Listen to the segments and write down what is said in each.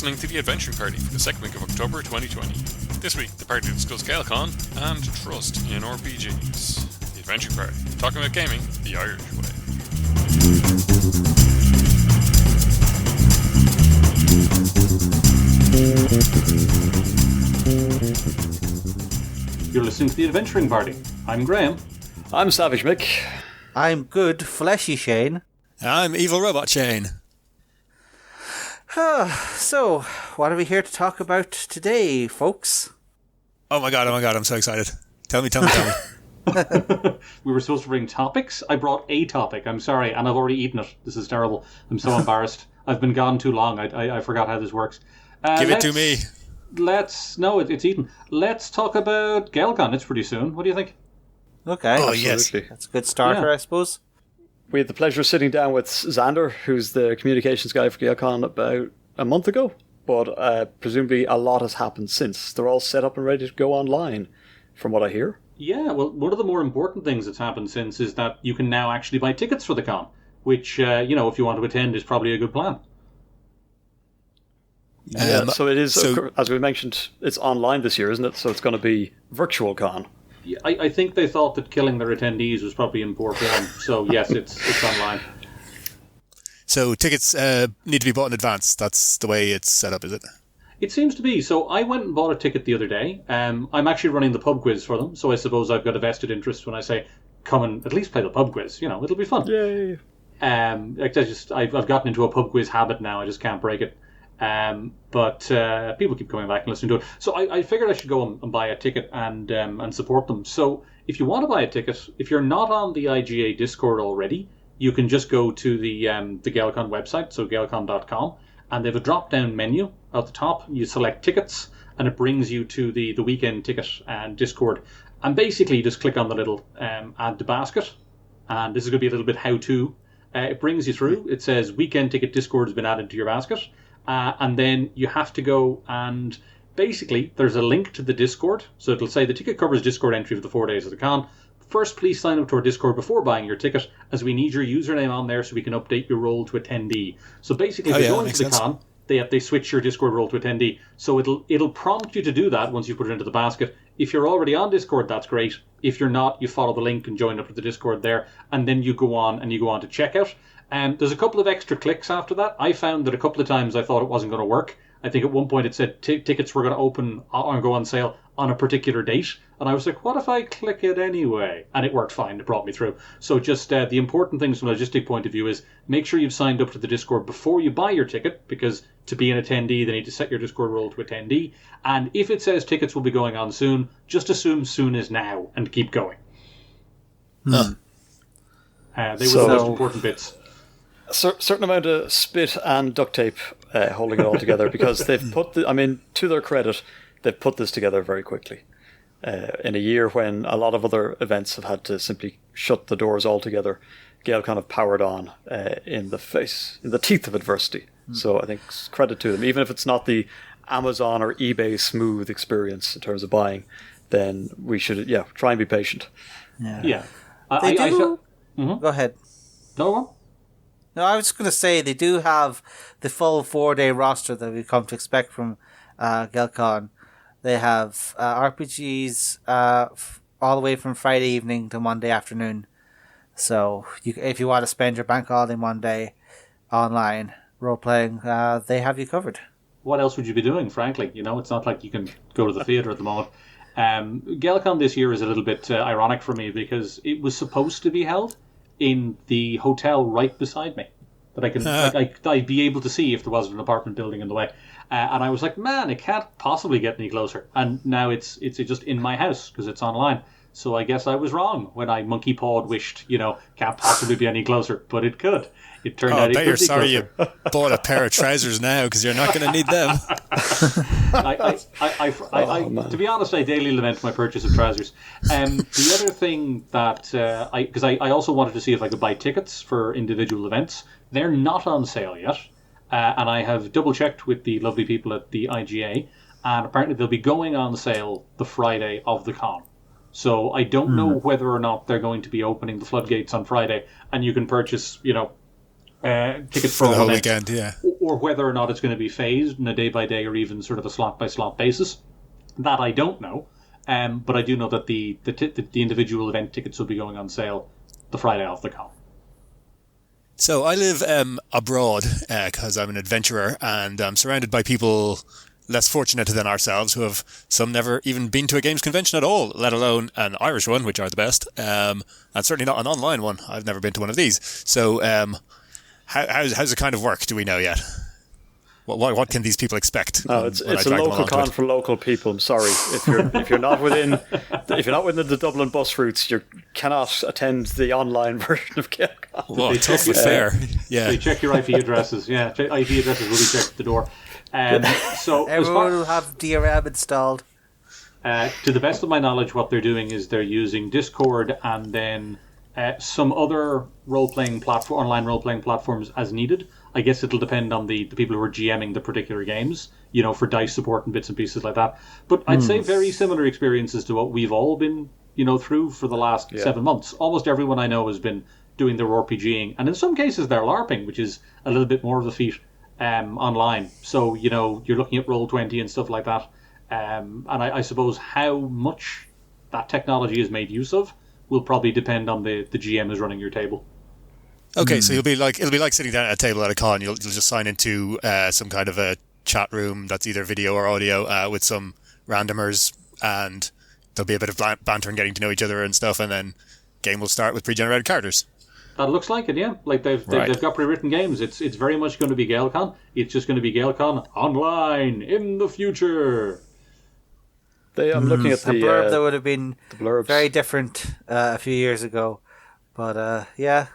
listening to the Adventuring Party for the second week of October 2020. This week, the party discussed Gaelcon and trust in RPGs. The Adventuring Party, talking about gaming the Irish way. You're listening to the Adventuring Party. I'm Graham. I'm SavageMick. I'm good, fleshy Shane. I'm Evil Robot Shane. So, what are we here to talk about today, folks? Oh my god, I'm so excited. Tell me. We were supposed to bring topics. I brought a topic, I'm sorry, and I've already eaten it. This is terrible. I'm so embarrassed. I've been gone too long. I forgot how this works. Give it to me. It's eaten. Let's talk about Gaelcon. It's pretty soon. What do you think? Okay. Oh, absolutely. yes. That's a good starter, Yeah. I suppose. We had the pleasure of sitting down with Xander, who's the communications guy for Gaelcon, about a month ago. But presumably a lot has happened since. They're all set up and ready to go online, from what I hear. Yeah, well, one of the more important things that's happened since is that you can now actually buy tickets for the con, which, if you want to attend, is probably a good plan. Yeah, so it is, as we mentioned, it's online this year, isn't it? So it's going to be virtual con. Yeah, I think they thought that killing their attendees was probably in poor form. So, yes, it's online. So tickets need to be bought in advance. That's the way it's set up, is it? It seems to be. So I went and bought a ticket the other day. I'm actually running the pub quiz for them, so I suppose I've got a vested interest when I say, come and at least play the pub quiz. It'll be fun. Yay! I've gotten into a pub quiz habit now. I just can't break it. But people keep coming back and listening to it. So I figured I should go and buy a ticket and support them. So if you want to buy a ticket, if you're not on the IGA Discord already, you can just go to the Gaelcon website, so gaelcon.com, and they have a drop-down menu at the top. You select tickets, and it brings you to the weekend ticket and Discord. And basically, you just click on the little add to basket, and this is going to be a little bit how-to. It brings you through. It says weekend ticket Discord has been added to your basket. And then you have to go and basically there's a link to the Discord. So it'll say the ticket covers Discord entry for the 4 days of the con. First, please sign up to our Discord before buying your ticket, as we need your username on there so we can update your role to attendee. So basically, if you go into the con, they switch your Discord role to attendee. So it'll prompt you to do that once you put it into the basket. If you're already on Discord, that's great. If you're not, you follow the link and join up to the Discord there, and then you go on to checkout. There's a couple of extra clicks after that. I found that a couple of times I thought it wasn't going to work. I think at one point it said tickets were going to open or go on sale on a particular date. And I was like, what if I click it anyway? And it worked fine. It brought me through. So just the important things from a logistic point of view is make sure you've signed up to the Discord before you buy your ticket, because to be an attendee, they need to set your Discord role to attendee. And if it says tickets will be going on soon, just assume soon is now and keep going. They were the most important bits. A certain amount of spit and duct tape holding it all together, because they've put to their credit, they've put this together very quickly. In a year when a lot of other events have had to simply shut the doors altogether, Gaelcon have powered on in the teeth of adversity. So I think credit to them. Even if it's not the Amazon or eBay smooth experience in terms of buying, then we should try and be patient. Yeah. Go ahead. No. No, I was just going to say they do have the full 4-day roster that we've come to expect from Gaelcon. They have RPGs all the way from Friday evening to Monday afternoon. So if you want to spend your bank holiday Monday online role-playing, they have you covered. What else would you be doing, frankly? It's not like you can go to the theatre at the moment. Gaelcon this year is a little bit ironic for me, because it was supposed to be held in the hotel right beside me, that I can I'd be able to see if there wasn't an apartment building in the way. And I was like, man, it can't possibly get any closer. And now it's just in my house because it's online. So I guess I was wrong when I monkey pawed wished, can't possibly be any closer, but it could. It turned out it could be closer. You're sorry you bought a pair of trousers now, because you're not going to need them. To be honest, I daily lament my purchase of trousers. The other thing that because I also wanted to see if I could buy tickets for individual events. They're not on sale yet, and I have double checked with the lovely people at the IGA, and apparently they'll be going on sale the Friday of the con. So I don't know whether or not they're going to be opening the floodgates on Friday, and you can purchase, tickets for the whole event, weekend, yeah. or whether or not it's going to be phased in a day-by-day or even sort of a slot-by-slot basis. That I don't know, but I do know that the individual event tickets will be going on sale the Friday of the con. So I live abroad because I'm an adventurer, and I'm surrounded by people less fortunate than ourselves who have some never even been to a games convention at all, let alone an Irish one, which are the best, and certainly not an online one. I've never been to one of these. So how's it kind of work? Do we know yet? What can these people expect? No, it's a local con for local people. I'm sorry, if you're not within the Dublin bus routes, you cannot attend the online version of Gaelcon. Well, tough but fair. Yeah, they check your IP addresses. Yeah, IP addresses will be checked at the door. So everyone will have DRM installed. To the best of my knowledge, what they're doing is they're using Discord and then some other online role-playing platforms as needed. I guess it'll depend on the people who are GMing the particular games, for dice support and bits and pieces like that. But I'd say very similar experiences to what we've all been, through for the last 7 months. Almost everyone I know has been doing their RPGing, and in some cases they're LARPing, which is a little bit more of a feat online. So, you're looking at Roll20 and stuff like that. And I suppose how much that technology is made use of will probably depend on the GM who's running your table. Okay, so it'll be like sitting down at a table at a con. You'll just sign into some kind of a chat room that's either video or audio with some randomers, and there'll be a bit of banter and getting to know each other and stuff, and then game will start with pre-generated characters. That looks like it, yeah. Like they've got pre-written games. It's very much going to be Gaelcon. It's just going to be Gaelcon online in the future. I'm looking at the blurb that would have been very different a few years ago. But, yeah.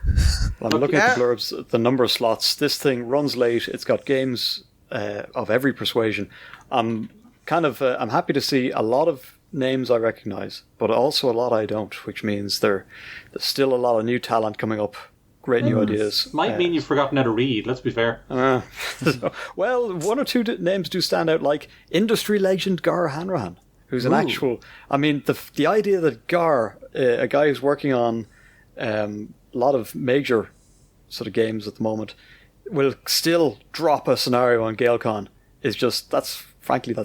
Well, I'm looking at the blurbs, the number of slots. This thing runs late. It's got games of every persuasion. I'm happy to see a lot of names I recognise, but also a lot I don't, which means there's still a lot of new talent coming up. Great new ideas. Might mean you've forgotten how to read, let's be fair. Well, one or two names do stand out, like industry legend Gar Hanrahan, who's an actual... I mean, the idea that Gar, a guy who's working on a lot of major sort of games at the moment, will still drop a scenario on Gaelcon is just, that's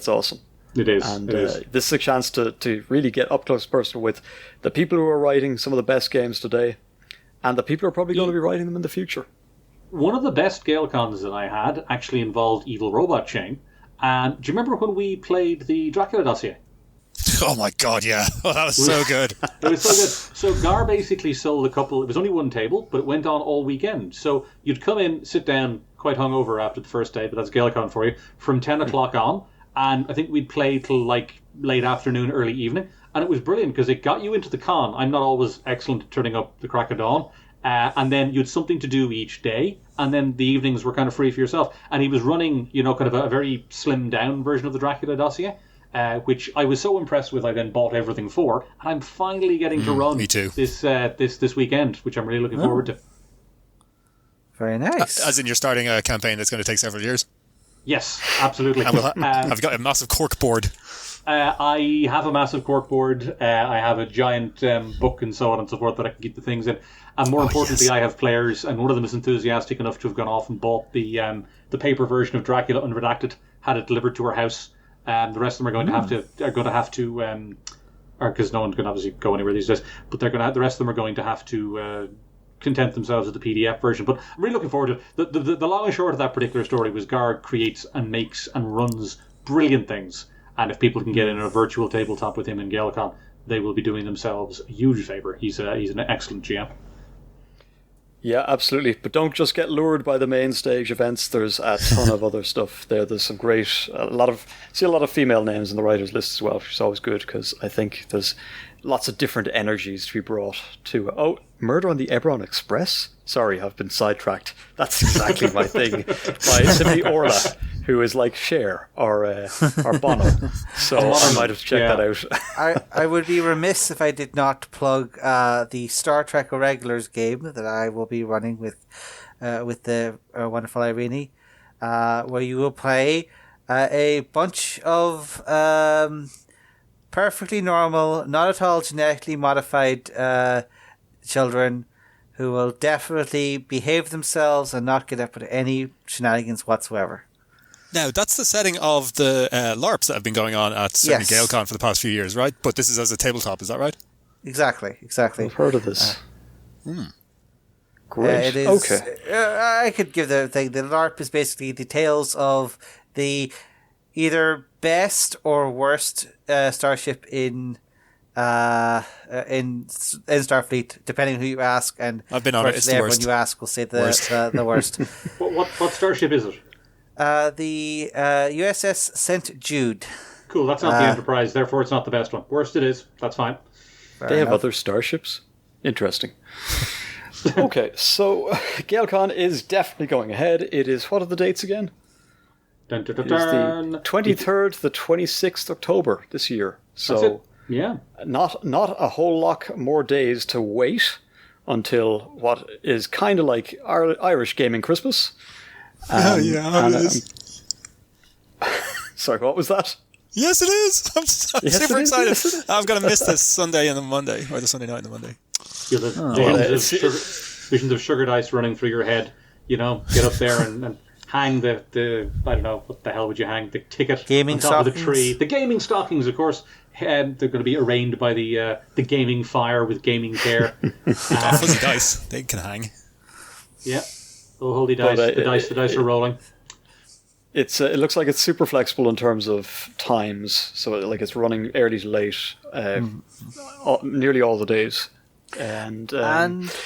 awesome. It is. And this is a chance to really get up close and personal with the people who are writing some of the best games today, and the people who are probably going to be writing them in the future. One of the best Gaelcons that I had actually involved Evil Robot Chain. And do you remember when we played the Dracula dossier? Oh my god, yeah. Oh, that was so good. It was so good. So Gar basically sold a couple, it was only one table, but it went on all weekend. So you'd come in, sit down, quite hungover after the first day, but that's Gaelcon for you, from 10 o'clock on. And I think we'd play till like late afternoon, early evening. And it was brilliant because it got you into the con. I'm not always excellent at turning up the crack of dawn. And then you had something to do each day. And then the evenings were kind of free for yourself. And he was running, kind of a very slimmed down version of the Dracula dossier. Which I was so impressed with, I then bought everything for, and I'm finally getting to run me too. this weekend, which I'm really looking forward to. Very nice. As in, you're starting a campaign that's going to take several years? Yes, absolutely. And I've got a massive cork board. I have a massive cork board. I have a giant book and so on and so forth that I can keep the things in. And more importantly, I have players, and one of them is enthusiastic enough to have gone off and bought the paper version of Dracula Unredacted, had it delivered to her house. The rest of them are going to have to, because no one's going to obviously go anywhere these days. But the rest of them are going to have to content themselves with the PDF version. But I'm really looking forward to it. The long and short of that particular story was Gar creates and makes and runs brilliant things. And if people can get in a virtual tabletop with him in Gaelcon, they will be doing themselves a huge favour. He's an excellent GM. Yeah, absolutely. But don't just get lured by the main stage events. There's a ton of other stuff there. There's some a lot of female names in the writers list as well, which is always good because I think there's lots of different energies to be brought to. Murder on the Ebron Express? Sorry, I've been sidetracked. That's exactly my thing. By simply Orla, who is like Cher or Bono. So I might have checked that out. I would be remiss if I did not plug the Star Trek Irregulars game that I will be running with the wonderful Irene, where you will play a bunch of perfectly normal, not at all genetically modified children who will definitely behave themselves and not get up with any shenanigans whatsoever. Now, that's the setting of the LARPs that have been going on at certainly Gaelcon for the past few years, right? But this is as a tabletop, is that right? Exactly. I've heard of this. Great. It is, okay. I could give the thing. The LARP is basically the tales of the either best or worst starship in Starfleet, depending on who you ask. And I've been on it. It's the everyone worst. you ask will say the worst. What starship is it? The USS St. Jude. Cool, that's not the Enterprise, therefore it's not the best one. Worst it is, that's fine. They have other starships? Interesting. Okay, so Gaelcon is definitely going ahead. It is, what are the dates again? Dun, dun, dun, It is dun. the 23rd to the 26th October this year. That's it. So Yeah. not a whole lot more days to wait until what is kind of like Irish Gaming Christmas. it is. Sorry, what was that? Yes, it is. I'm super Yes, it is. excited. Yes, it is. I'm going to miss this Sunday and the Monday, or the Sunday night and the Monday. Yeah, visions of sugar dice running through your head. You know, get up there and hang the I don't know, what the hell would you hang? The ticket Gaming on top of the stockings. tree. The gaming stockings, of course. They're going to be arraigned by the gaming fire with gaming care. Fuzzy dice, they can hang. Yeah. Oh, holy dice. But, The dice are rolling. It looks like it's super flexible in terms of times. So like it's running early to late, nearly all the days. And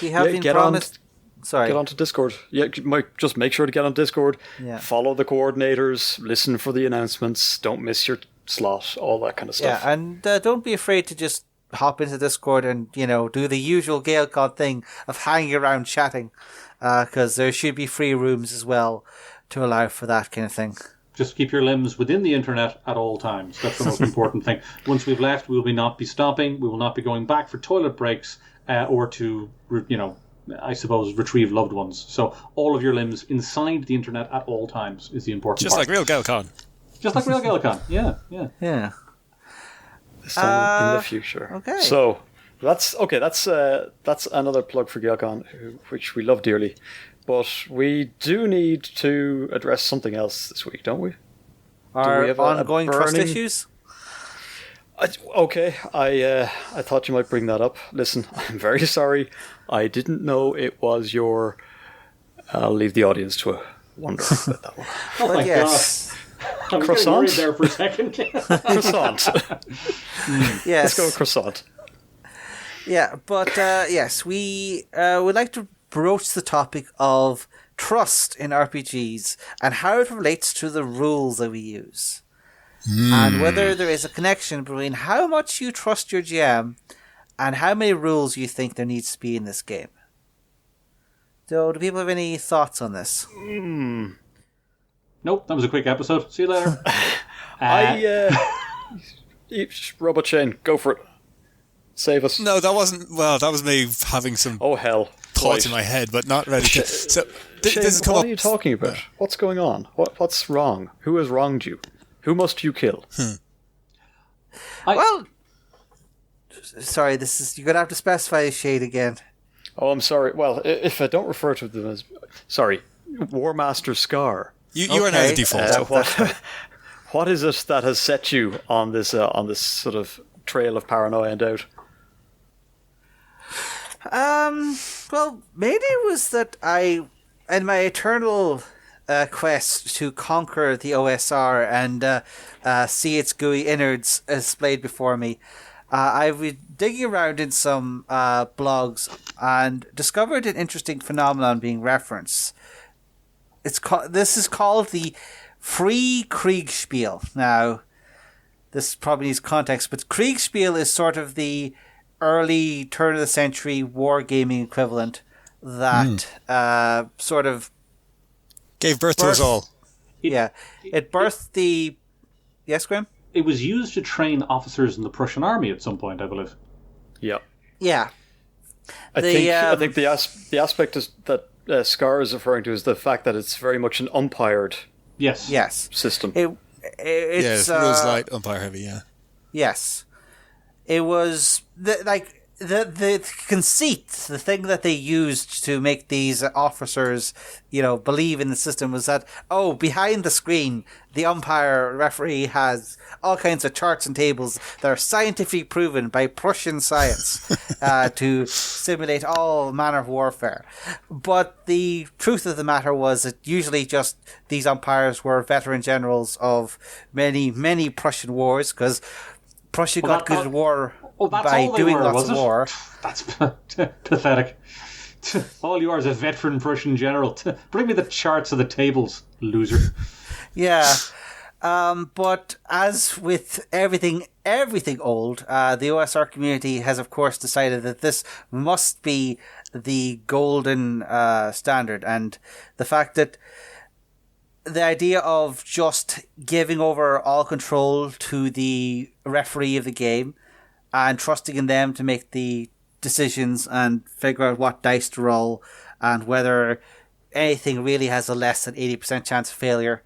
we have been promised. Sorry. Get onto Discord. Yeah, just make sure to get on Discord. Yeah. Follow the coordinators. Listen for the announcements. Don't miss your slot. All that kind of stuff. Yeah, and don't be afraid to just hop into Discord and do the usual Gaelcon thing of hanging around chatting, because there should be free rooms as well to allow for that kind of thing. Just keep your limbs within the internet at all times. That's the most important thing. Once we've left, we will not be stopping. We will not be going back for toilet breaks or to, I suppose, retrieve loved ones. So all of your limbs inside the internet at all times is the important Just part. like real Gaelcon. Just like real Gaelcon. Yeah. Yeah. This time in the future. Okay. So that's okay. That's another plug for Gaelcon, which we love dearly. But we do need to address something else this week, don't we? Our we have a ongoing trust burning- issues? Okay, I thought you might bring that up. Listen, I'm very sorry. I didn't know it was your... I'll leave the audience to wonder about that one. Oh my yes. God. I'm getting Croissant? worried there for a second. Croissant. Yes. Let's go with croissant. Yeah, but yes, we would like to broach the topic of trust in RPGs and how it relates to the rules that we use. And whether there is a connection between how much you trust your GM and how many rules you think there needs to be in this game. So, do people have any thoughts on this? Nope, that was a quick episode. See you later. Robot Shane, go for it. Save us. No, that wasn't. Well, that was me having some Oh, hell. thoughts Right. in my head, but not ready to. So Shane, this has come what up. are you talking about? What's going on? What's wrong? Who has wronged you? Who must you kill? Well, sorry, this is you're gonna have to specify a shade again. Oh, I'm sorry. Well, if I don't refer to them as... Sorry. War Master Scarr. You are now the Okay. default. What is it that has set you on this sort of trail of paranoia and doubt? Well, maybe it was that in my eternal quest to conquer the OSR and see its gooey innards displayed before me, I've been digging around in some blogs and discovered an interesting phenomenon being referenced. This is called the Free Kriegspiel. Now, this probably needs context, but Kriegspiel is sort of the early turn of the century wargaming equivalent that sort of Gave birth to us all. it birthed the Graham? It was used to train officers in the Prussian army at some point, I believe. Yeah. Yeah. I think the aspect is that Scarr is referring to is the fact that it's very much an umpired Yes. system. It's Rules light, umpire heavy. Yeah. Yes. It was like the conceit, the thing that they used to make these officers, believe in the system was that, behind the screen, the umpire referee has all kinds of charts and tables that are scientifically proven by Prussian science to simulate all manner of warfare. But the truth of the matter was that usually just these umpires were veteran generals of many, many Prussian wars, because Prussia got good at war by doing lots of war. That's pathetic. All you are is a veteran Prussian general. Bring me the charts of the tables, loser. Yeah. But as with everything old, the OSR community has, of course, decided that this must be the golden standard. And the fact that the idea of just giving over all control to the referee of the game and trusting in them to make the decisions and figure out what dice to roll and whether anything really has a less than 80% chance of failure.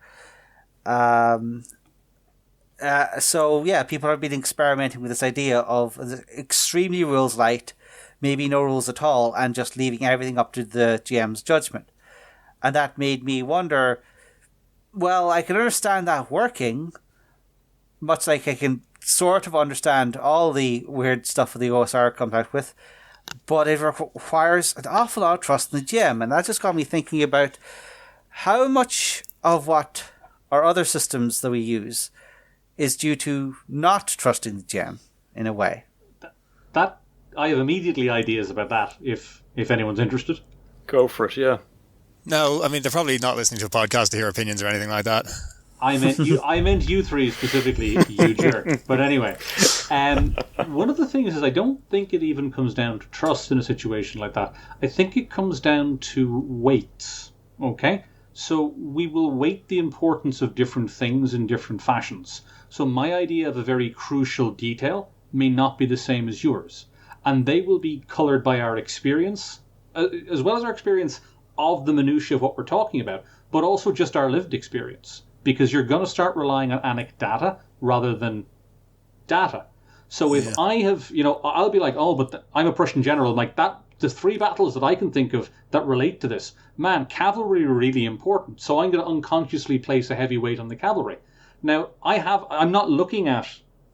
So people have been experimenting with this idea of extremely rules light, maybe no rules at all, and just leaving everything up to the GM's judgment. And that made me wonder, well, I can understand that working, much like I can sort of understand all the weird stuff that the OSR comes out with, but it requires an awful lot of trust in the GM, and that just got me thinking about how much of what our other systems that we use is due to not trusting the GM in a way. That I have immediately ideas about that, if anyone's interested. Go for it, yeah. No, I mean, they're probably not listening to a podcast to hear opinions or anything like that. I meant you three specifically, you jerk. But anyway, one of the things is I don't think it even comes down to trust in a situation like that. I think it comes down to weights, okay? So we will weight the importance of different things in different fashions. So my idea of a very crucial detail may not be the same as yours. And they will be coloured by our experience, as well as our experience of the minutiae of what we're talking about, but also just our lived experience. Because you're going to start relying on anecdata rather than data. So if I have, I'll be like, but I'm a Prussian general. Like that, the 3 battles that I can think of that relate to this, man, cavalry are really important. So I'm going to unconsciously place a heavy weight on the cavalry. Now, I'm not looking at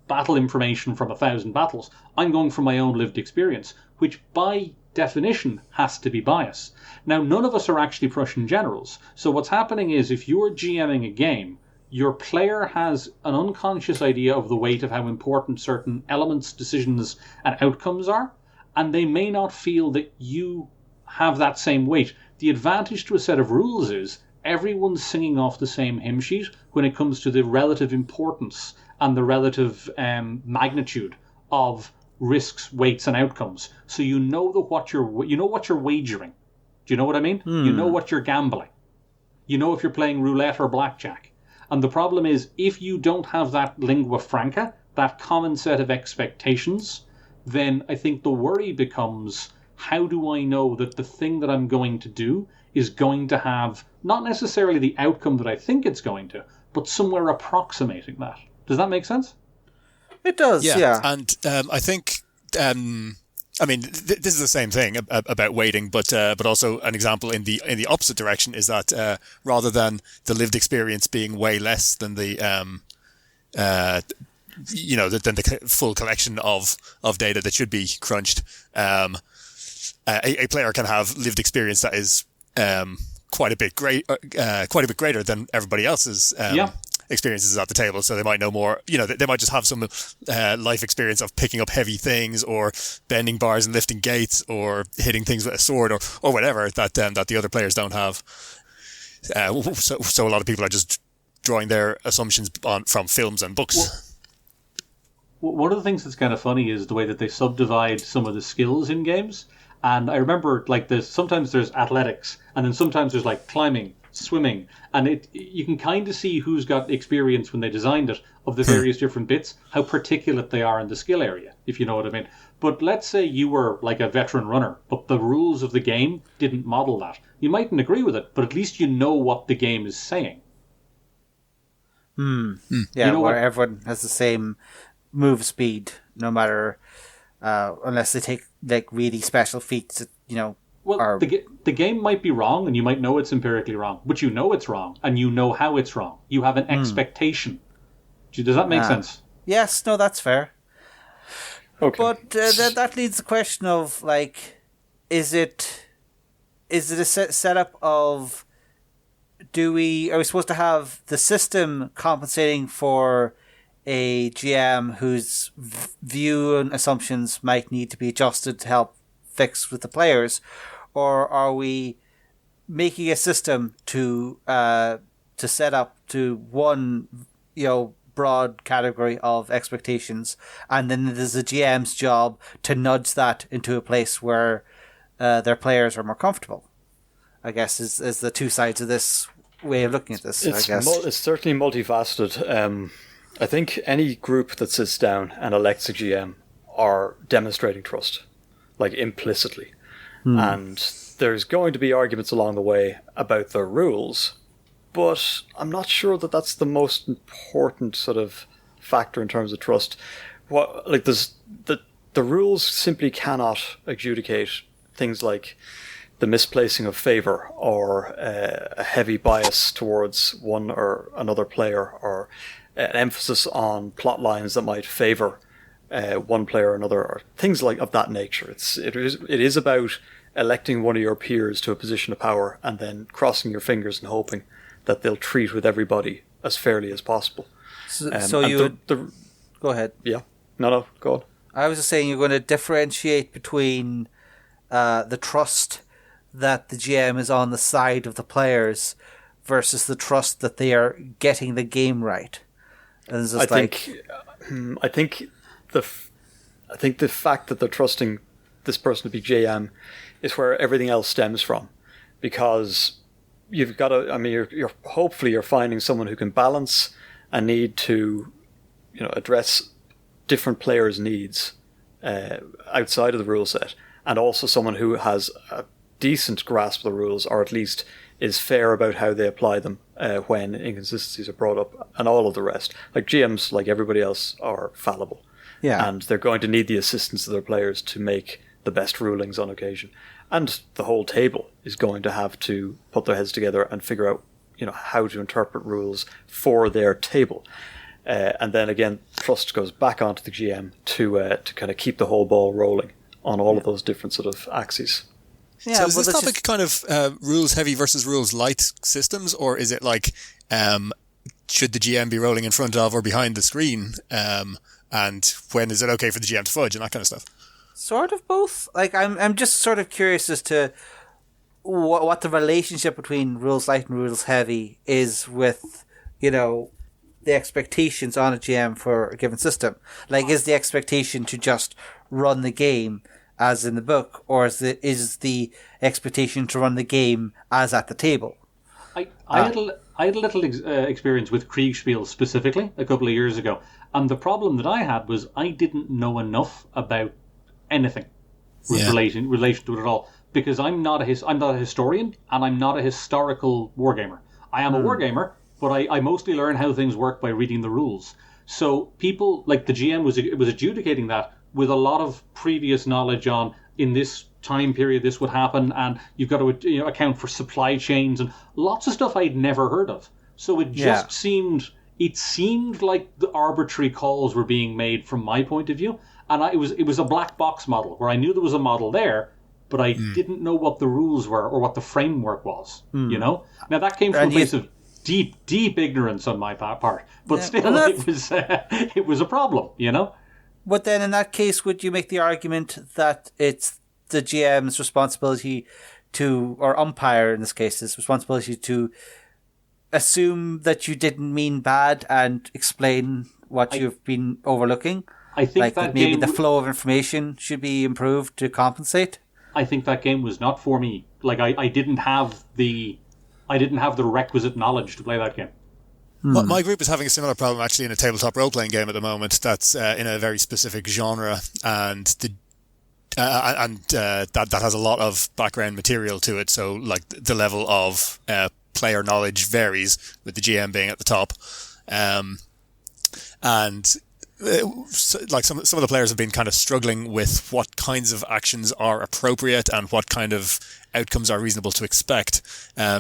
battle information from 1,000 battles. I'm going from my own lived experience, which by definition has to be biased. Now, none of us are actually Prussian generals. So what's happening is if you're GMing a game, your player has an unconscious idea of the weight of how important certain elements, decisions, and outcomes are, and they may not feel that you have that same weight. The advantage to a set of rules is everyone's singing off the same hymn sheet when it comes to the relative importance and the relative magnitude of risks, weights, and outcomes. So you know what you're wagering. Do you know what I mean? You know what you're gambling. You know if you're playing roulette or blackjack. And the problem is, if you don't have that lingua franca, that common set of expectations, then I think the worry becomes, how do I know that the thing that I'm going to do is going to have not necessarily the outcome that I think it's going to, but somewhere approximating that? Does that make sense? It does, yeah. And I think, this is the same thing about weighting, but also an example in the opposite direction is that rather than the lived experience being way less than the than the full collection of data that should be crunched, a player can have lived experience that is quite a bit greater than everybody else's. Experiences at the table, so they might know more. They might just have some life experience of picking up heavy things, or bending bars and lifting gates, or hitting things with a sword, or whatever that the other players don't have. So a lot of people are just drawing their assumptions from films and books. One of the things that's kind of funny is the way that they subdivide some of the skills in games. And I remember, sometimes there's athletics, and then sometimes there's climbing, swimming, and you can kind of see who's got experience when they designed it of the various different bits, how particulate they are in the skill area, if you know what I mean. But let's say you were like a veteran runner, but the rules of the game didn't model that. You mightn't agree with it, but at least you know what the game is saying. Yeah, where everyone has the same move speed, no matter unless they take like really special feats. Well, the game might be wrong, and you might know it's empirically wrong, but you know it's wrong, and you know how it's wrong. You have an expectation. Does that make sense? Yes, no, that's fair. Okay. But that leads to the question of, like, is it a setup of, are we supposed to have the system compensating for a GM whose view and assumptions might need to be adjusted to help fix with the players, or are we making a system to set up to one, broad category of expectations, and then it is the GM's job to nudge that into a place where their players are more comfortable? I guess is the two sides of this way of looking at this. It's I guess it's certainly multifaceted. I think any group that sits down and elects a GM are demonstrating trust, like implicitly. And there's going to be arguments along the way about their rules, but I'm not sure that that's the most important sort of factor in terms of trust. The rules simply cannot adjudicate things like the misplacing of favor, or a heavy bias towards one or another player, or an emphasis on plot lines that might favor one player or another, or things like of that nature. It is about electing one of your peers to a position of power and then crossing your fingers and hoping that they'll treat with everybody as fairly as possible. Go ahead. Yeah. No, go on. I was just saying you're going to differentiate between the trust that the GM is on the side of the players versus the trust that they are getting the game right. And I think the fact that they're trusting this person to be GM is where everything else stems from, because you've got to. I mean, you're hopefully finding someone who can balance a need to, address different players' needs outside of the rule set, and also someone who has a decent grasp of the rules, or at least is fair about how they apply them when inconsistencies are brought up, and all of the rest. Like GMs, like everybody else, are fallible. Yeah. And they're going to need the assistance of their players to make the best rulings on occasion. And the whole table is going to have to put their heads together and figure out, how to interpret rules for their table. And then again, trust goes back onto the GM to kind of keep the whole ball rolling on all of those different sort of axes. Yeah, so is this topic kind of rules heavy versus rules light systems, or is it like should the GM be rolling in front of or behind the screen, and when is it okay for the GM to fudge and that kind of stuff? Sort of both. Like I'm just sort of curious as to what the relationship between rules light and rules heavy is with the expectations on a GM for a given system. Like, is the expectation to just run the game as in the book, or is the expectation to run the game as at the table? I had a little experience with Kriegspiel specifically a couple of years ago, and the problem that I had was I didn't know enough about anything relation to it at all, because I'm not a historian and I'm not a historical wargamer. I am a wargamer, but I mostly learn how things work by reading the rules. So people like the GM was adjudicating that with a lot of previous knowledge on, in this time period this would happen, and you've got to account for supply chains and lots of stuff I'd never heard of. So it just seemed like the arbitrary calls were being made from my point of view, and it was a black box model where I knew there was a model there, but I didn't know what the rules were or what the framework was. Now that came from a place of deep ignorance on my part, but still it was a problem. But then in that case, would you make the argument that it's the GM's responsibility or umpire in this case, his responsibility to assume that you didn't mean bad and explain what you've been overlooking? I think that maybe the flow of information should be improved to compensate? I think that game was not for me. Like, I didn't have the requisite knowledge to play that game. Well, my group is having a similar problem actually in a tabletop role-playing game at the moment that's in a very specific genre, and that has a lot of background material to it. So, like, the level of player knowledge varies, with the GM being at the top. And like some of the players have been kind of struggling with what kinds of actions are appropriate and what kind of outcomes are reasonable to expect,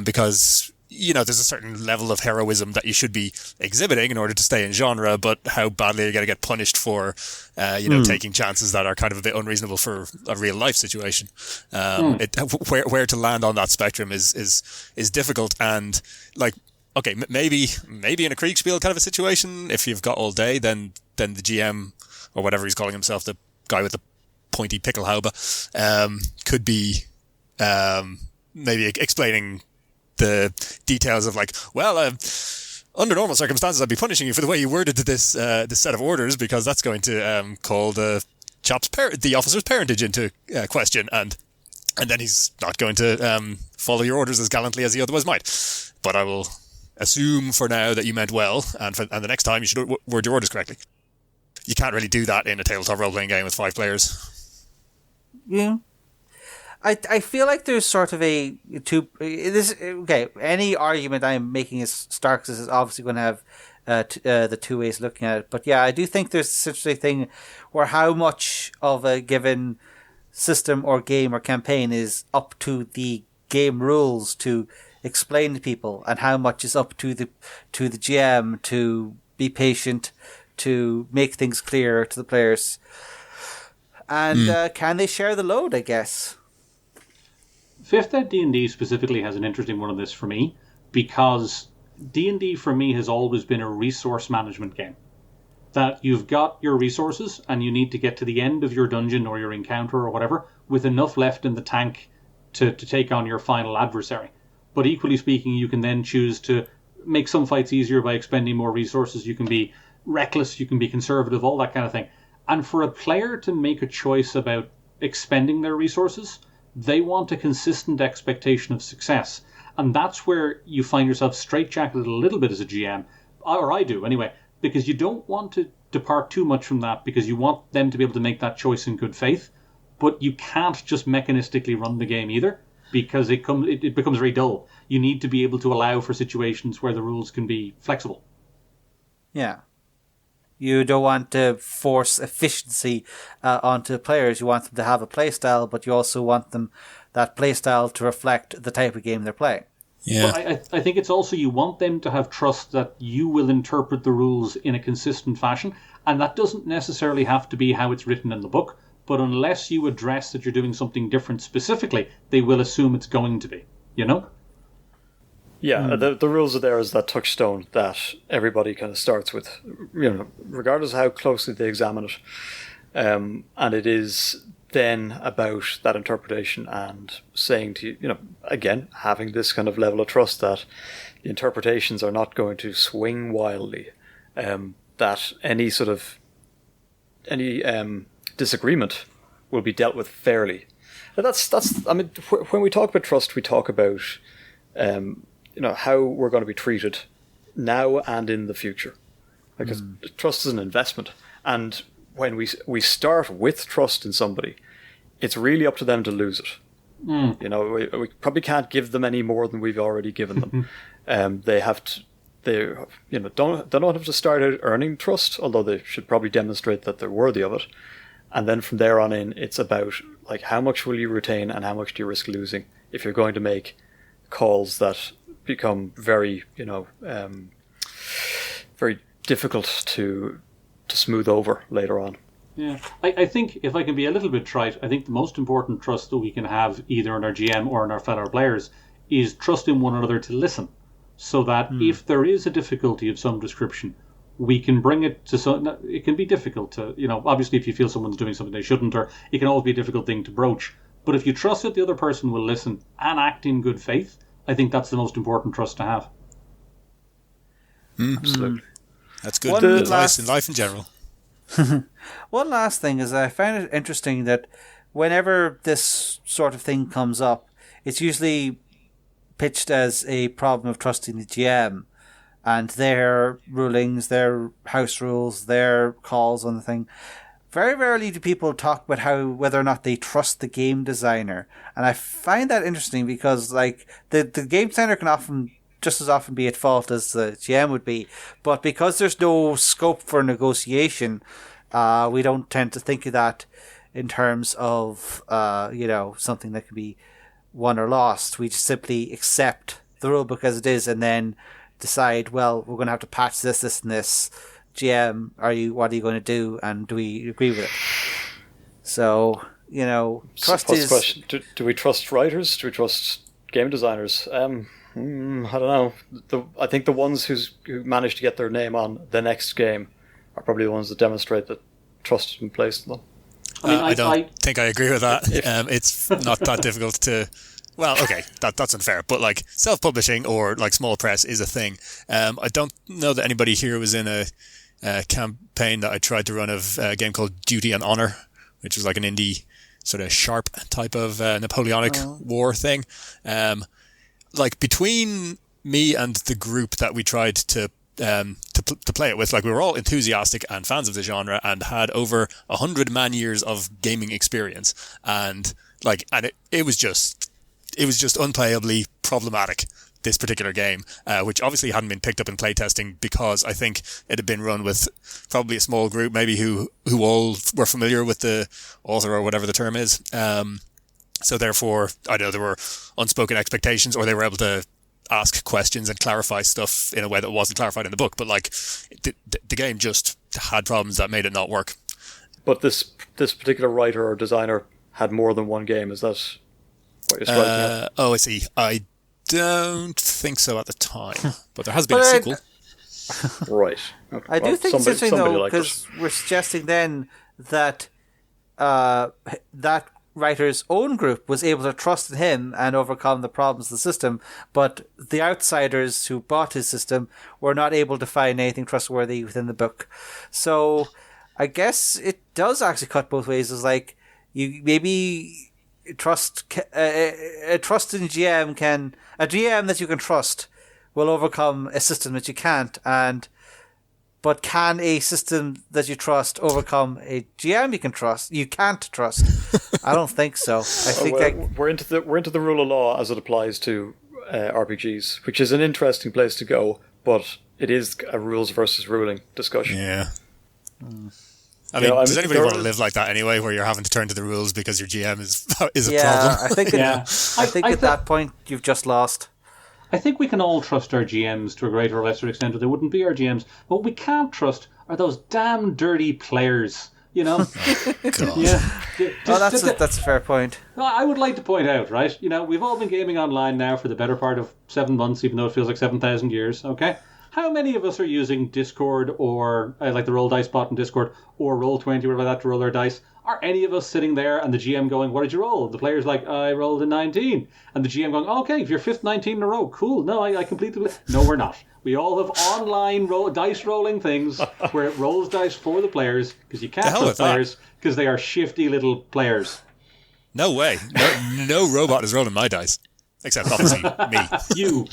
because there's a certain level of heroism that you should be exhibiting in order to stay in genre, but how badly are you going to get punished for taking chances that are kind of a bit unreasonable for a real life situation. Where to land on that spectrum is difficult, and like, okay, maybe in a Kriegspiel kind of a situation, if you've got all day, then the GM, or whatever he's calling himself, the guy with the pointy pickelhaube, could be maybe explaining the details of, like, well, under normal circumstances, I'd be punishing you for the way you worded this set of orders, because that's going to call the officer's parentage into question, and then he's not going to follow your orders as gallantly as he otherwise might. But I will assume for now that you meant well, and the next time you should word your orders correctly. You can't really do that in a tabletop role-playing game with 5 players. Yeah. I feel like there's sort of any argument I'm making is Starks is obviously going to have the two ways looking at it. But yeah, I do think there's such a thing where how much of a given system or game or campaign is up to the game rules to explain to people, and how much is up to the GM to be patient, to make things clear to the players. And can they share the load, I guess? 5th Ed D&D specifically has an interesting one on this for me, because D&D for me has always been a resource management game. That you've got your resources and you need to get to the end of your dungeon or your encounter or whatever with enough left in the tank to take on your final adversary. But equally speaking, you can then choose to make some fights easier by expending more resources. You can be reckless, you can be conservative, all that kind of thing. And for a player to make a choice about expending their resources, they want a consistent expectation of success. And that's where you find yourself straitjacketed a little bit as a GM, or I do anyway, because you don't want to depart too much from that, because you want them to be able to make that choice in good faith. But you can't just mechanistically run the game either, because it becomes very dull. You need to be able to allow for situations where the rules can be flexible. Yeah. You don't want to force efficiency onto players. You want them to have a play style, but you also want that play style to reflect the type of game they're playing. Yeah. But I think it's also you want them to have trust that you will interpret the rules in a consistent fashion, and that doesn't necessarily have to be how it's written in the book, but unless you address that you're doing something different specifically, they will assume it's going to be, Yeah, the rules are there as that touchstone that everybody kind of starts with, regardless of how closely they examine it. And it is then about that interpretation and saying to you, again, having this kind of level of trust that the interpretations are not going to swing wildly, that any disagreement will be dealt with fairly. And that's. I mean, when we talk about trust, we talk about how we're going to be treated now and in the future. Because trust is an investment, and when we start with trust in somebody, it's really up to them to lose it. We probably can't give them any more than we've already given them. They have to. They don't have to start out earning trust, although they should probably demonstrate that they're worthy of it. And then from there on in, it's about like how much will you retain and how much do you risk losing if you're going to make calls that become very very difficult to smooth over later on. Yeah, I think if I can be a little bit trite, I think the most important trust that we can have either in our GM or in our fellow players is trust in one another to listen, so that if there is a difficulty of some description, we can bring it to some. It can be difficult to, obviously if you feel someone's doing something they shouldn't, or it can always be a difficult thing to broach. But if you trust that the other person will listen and act in good faith, I think that's the most important trust to have. Absolutely. That's good advice in life in general. One last thing is I find it interesting that whenever this sort of thing comes up, it's usually pitched as a problem of trusting the GM and their rulings, their house rules, their calls on the thing. Very rarely do people talk about whether or not they trust the game designer. And I find that interesting because the game designer can often just as often be at fault as the GM would be. But because there's no scope for negotiation, we don't tend to think of that in terms of something that could be won or lost. We just simply accept the rulebook as it is, and then decide, well, we're going to have to patch this, and this. GM, what are you going to do, and do we agree with it? So, trust is... Question. Do we trust writers? Do we trust game designers? I don't know. I think the ones who manage to get their name on the next game are probably the ones that demonstrate that trust has been placed in them. I don't think I agree with that. It's not that difficult to... Well, okay, that's unfair, but like self-publishing or like small press is a thing. I don't know that anybody here was in a campaign that I tried to run of a game called Duty and Honor, which was like an indie sort of sharp type of Napoleonic war thing. Like between me and the group that we tried to play it with, like we were all enthusiastic and fans of the genre and had over 100 man-years of gaming experience, and it was just unplayably problematic, this particular game, which obviously hadn't been picked up in playtesting because I think it had been run with probably a small group, maybe who all were familiar with the author or whatever the term is. So therefore, I know there were unspoken expectations, or they were able to ask questions and clarify stuff in a way that wasn't clarified in the book. But like the game just had problems that made it not work. But this particular writer or designer had more than one game. Is that what you're striking at? Oh, I see. I don't think so at the time, but there has been a sequel. Right. Okay. I do think it's interesting though, because we're suggesting then that that writer's own group was able to trust in him and overcome the problems of the system, but the outsiders who bought his system were not able to find anything trustworthy within the book. So I guess it does actually cut both ways. It's like you maybe trust a trusting GM a GM that you can trust will overcome a system that you can't, but can a system that you trust overcome a GM you can't trust? I don't think so. I think we're into the rule of law as it applies to RPGs, which is an interesting place to go, but it is a rules versus ruling discussion. Yeah. I mean, does anybody want to live like that anyway, where you're having to turn to the rules because your GM is a problem? I think at that point you've just lost. I think we can all trust our GMs to a greater or lesser extent, or they wouldn't be our GMs. What we can't trust are those damn dirty players. God. Yeah. That's a fair point. I would like to point out, right? We've all been gaming online now for the better part of 7 months, even though it feels like 7,000 years. Okay. How many of us are using Discord or like the Roll Dice bot in Discord or Roll20, whatever that, to roll their dice? Are any of us sitting there and the GM going, "What did you roll?" The player's like, "I rolled a 19." And the GM going, "Okay, if your fifth 19 in a row, cool. No, I completely..." No, we're not. We all have online dice rolling things where it rolls dice for the players, because you can't trust players because they are shifty little players. No way. No robot is rolling my dice. Except obviously me. You.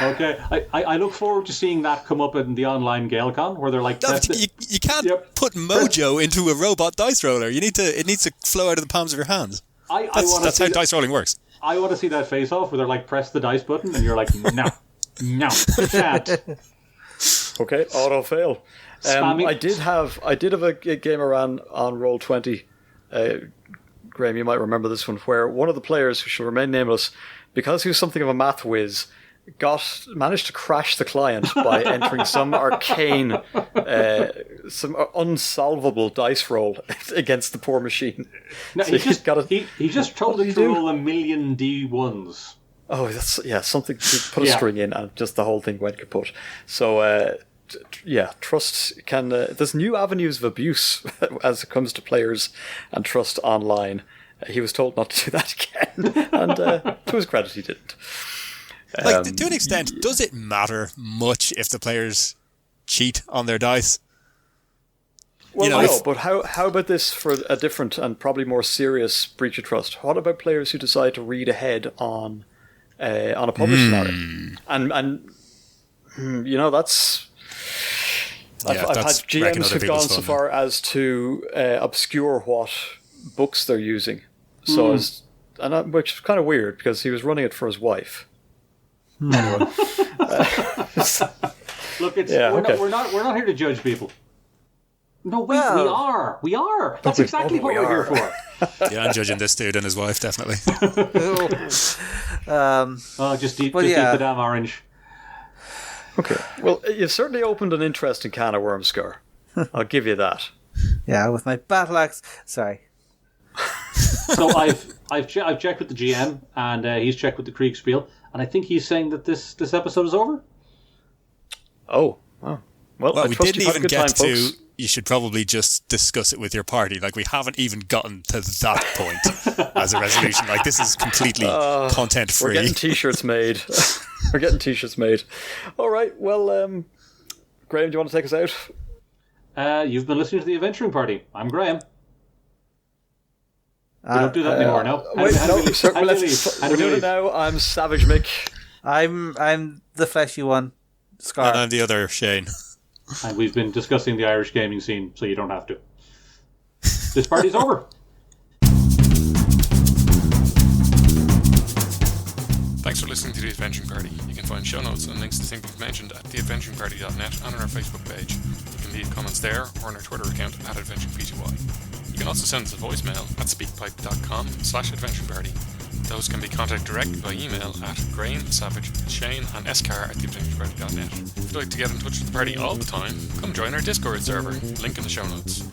Okay, I look forward to seeing that come up in the online Gaelcon, where they're like, you can't put mojo into a robot dice roller. It needs to flow out of the palms of your hands. That's how dice rolling works. I want to see that face off where they're like, press the dice button, and you're like, no, you can't. Okay, auto fail. I did have a game around on Roll20. Graham, you might remember this one, where one of the players, who shall remain nameless, because he was something of a math whiz, managed to crash the client by entering some arcane, some unsolvable dice roll against the poor machine. No, so he just told it to roll 1,000,000 D1s. Oh, that's something to put a string in, and just the whole thing went kaput. So, trust can. There's new avenues of abuse as it comes to players and trust online. He was told not to do that again, and to his credit, he didn't. To an extent, does it matter much if the players cheat on their dice? Well, but how about this for a different and probably more serious breach of trust? What about players who decide to read ahead on a published scenario? And that's... I've had GMs who've gone so far as to obscure what books they're using, so as which is kind of weird because he was running it for his wife. Anyway. Look, we're not here to judge people. No, wait, we are. That's exactly what we're here for. Yeah, I'm judging this dude and his wife, definitely. Just eat the damn orange. Okay. Well, you've certainly opened an interesting can of worms, Scarr. I'll give you that. Yeah, with my battle axe. Sorry. So I've checked with the GM, and he's checked with the Kriegspiel, and I think he's saying that this episode is over. Oh. Well, we didn't even get to. You should probably just discuss it with your party. Like, we haven't even gotten to that point as a resolution. Like, this is completely content free. We're getting t-shirts made. All right. Well, Graham, do you want to take us out? You've been listening to the Adventuring Party. I'm Graham. We don't do that anymore, no? We're doing it now. I'm SavageMick. I'm the fleshy one, Scarr. And I'm the other Shane. And we've been discussing the Irish gaming scene, so you don't have to. This party's over. Thanks for listening to The Adventuring Party. You can find show notes and links to things we've mentioned at theadventuringparty.net and on our Facebook page. You can leave comments there or on our Twitter account at AdventuringPty. You can also send us a voicemail at speakpipe.com/adventuringparty. Those can be contacted directly by email at Graham, Savage, Shane and Scarr at theadventuringparty.net. If you'd like to get in touch with the party all the time, come join our Discord server, link in the show notes.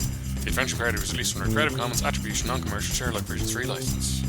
The Adventuring Party was released under a Creative Commons Attribution Non-Commercial Share Alike Version 3 license.